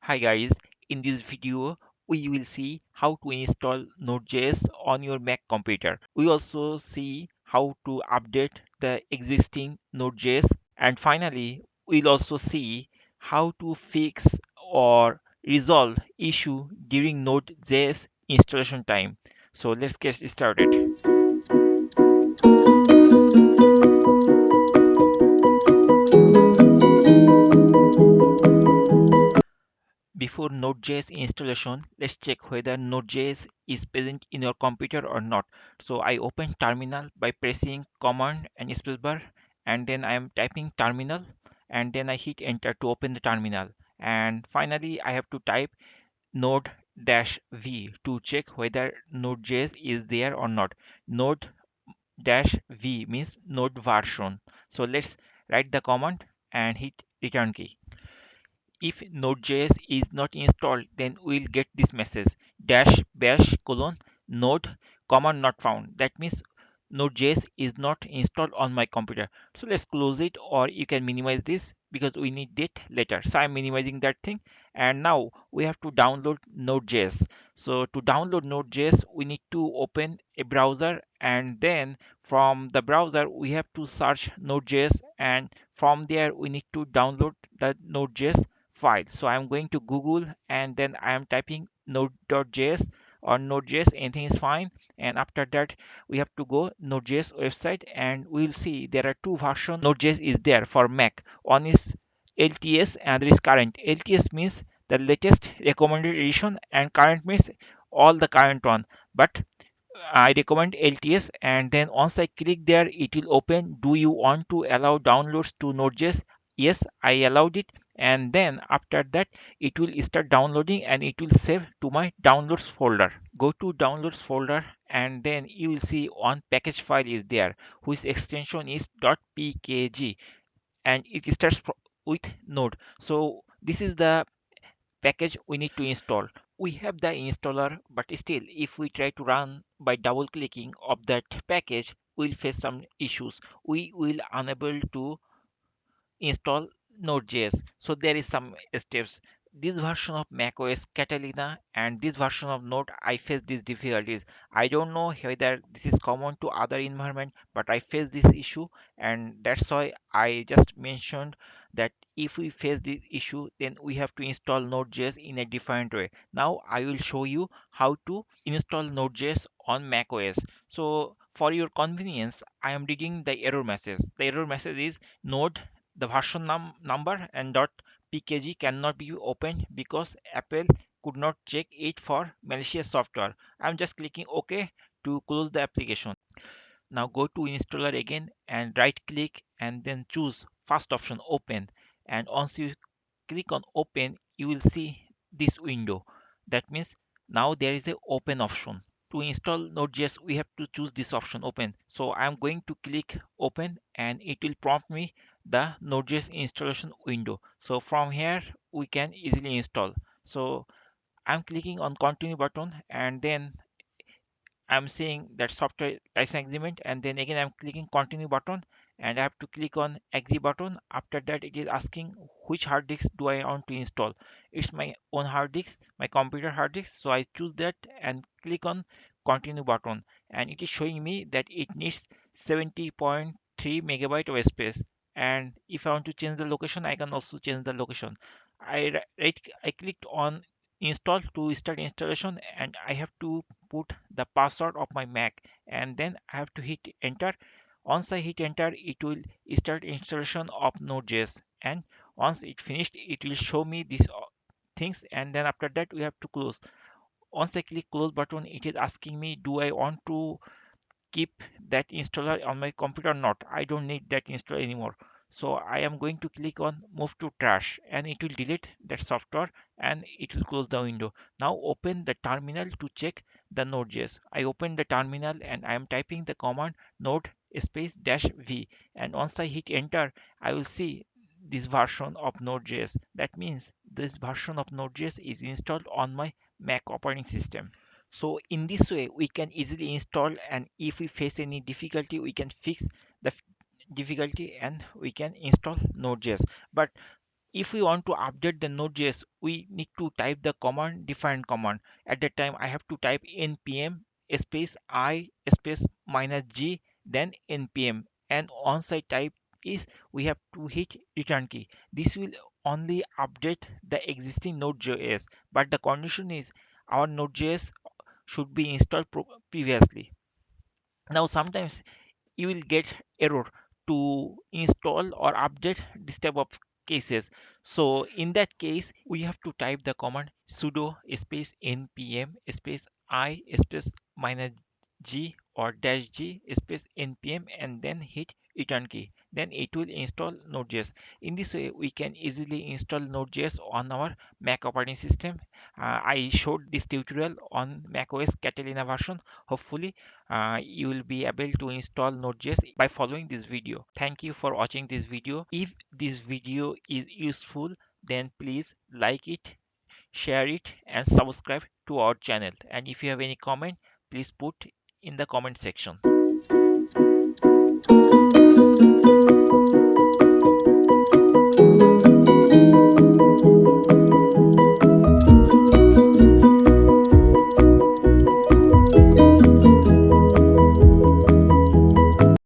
Hi guys, in this video we will see how to install Node.js on your Mac computer. We also see how to update the existing Node.js, and finally we'll also see how to fix or resolve issue during Node.js installation time. So let's get started. Before Node.js installation, let's check whether Node.js is present in your computer or not. So I open terminal by pressing command and spacebar, and then I am typing terminal, and then I hit enter to open the terminal. And finally I have to type node-v to check whether Node.js is there or not. Node-v means node version. So let's write the command and hit return key. If Node.js is not installed, then we'll get this message dash bash colon node command not found. That means Node.js is not installed on my computer. So let's close it, or you can minimize this because we need it later. So I'm minimizing that thing. And now we have to download Node.js. So to download Node.js, we need to open a browser, and then from the browser we have to search Node.js, and from there we need to download the Node.js file. So I'm going to Google, and then I am typing node.js or node.js, anything is fine. And after that we have to go Node.js website, and we'll see there are two versions Node.js is there for Mac. One is LTS and there is current. LTS means the latest recommended edition, and current means all the current one. But I recommend LTS, and then once I click there, it will open. Do you want to allow downloads to Node.js? Yes, I allowed it, and then after that, it will start downloading and it will save to my downloads folder. Go to downloads folder, and then you will see one package file is there, whose extension is .pkg, and it starts with Node. So this is the package we need to install. We have the installer, but still if we try to run by double clicking of that package, we'll face some issues. We will unable to install Node.js. So there is some steps. This version of macOS Catalina and this version of Node, I face these difficulties. I don't know whether this is common to other environment, but I face this issue, and that's why I just mentioned that if we face this issue, then we have to install Node.js in a different way. Now I will show you how to install Node.js on macOS. So for your convenience, I am reading the error message. The error message is Node, the version number and .pkg cannot be opened because Apple could not check it for malicious software. I'm just clicking OK to close the application. Now go to installer again and right click and then choose first option open. And once you click on open, you will see this window. That means now there is a open option. To install Node.js, we have to choose this option open. So I'm going to click open, and it will prompt me the Node.js installation window. So from here we can easily install. So I'm clicking on continue button, and then I'm saying that software license agreement, and then again I'm clicking continue button, and I have to click on agree button. After that it is asking which hard disk do I want to install. It's my own hard disk, my computer hard disk, so I choose that and click on continue button, and it is showing me that it needs 70.3 megabyte of space. And if I want to change the location, I can also change the location. I clicked on install to start installation, and I have to put the password of my Mac, and then I have to hit enter. Once I hit enter, it will start installation of Node.js, and once it finished, it will show me these things, and then after that we have to close. Once I click close button, it is asking me, do I want to keep that installer on my computer or not? I don't need that installer anymore. So I am going to click on move to trash, and it will delete that software and it will close the window. Now open the terminal to check the Node.js. I open the terminal and I am typing the command node space dash v, and once I hit enter, I will see this version of Node.js. That means this version of Node.js is installed on my Mac operating system. So in this way, we can easily install, and if we face any difficulty, we can fix the difficulty and we can install Node.js. But if we want to update the Node.js, we need to type the command define command. At that time, I have to type npm space I space minus g, then npm, and once I type is we have to hit return key. This will only update the existing Node.js, but the condition is our Node.js should be installed previously. Now sometimes you will get error to install or update this type of cases. So in that case, we have to type the command sudo space npm space I space minus g or dash g space npm and then hit return key. Then it will install Node.js. In this way, we can easily install Node.js on our Mac operating system. I showed this tutorial on macOS Catalina version. Hopefully, you will be able to install Node.js by following this video. Thank you for watching this video. If this video is useful, then please like it, share it, and subscribe to our channel. And if you have any comment, please put in the comment section.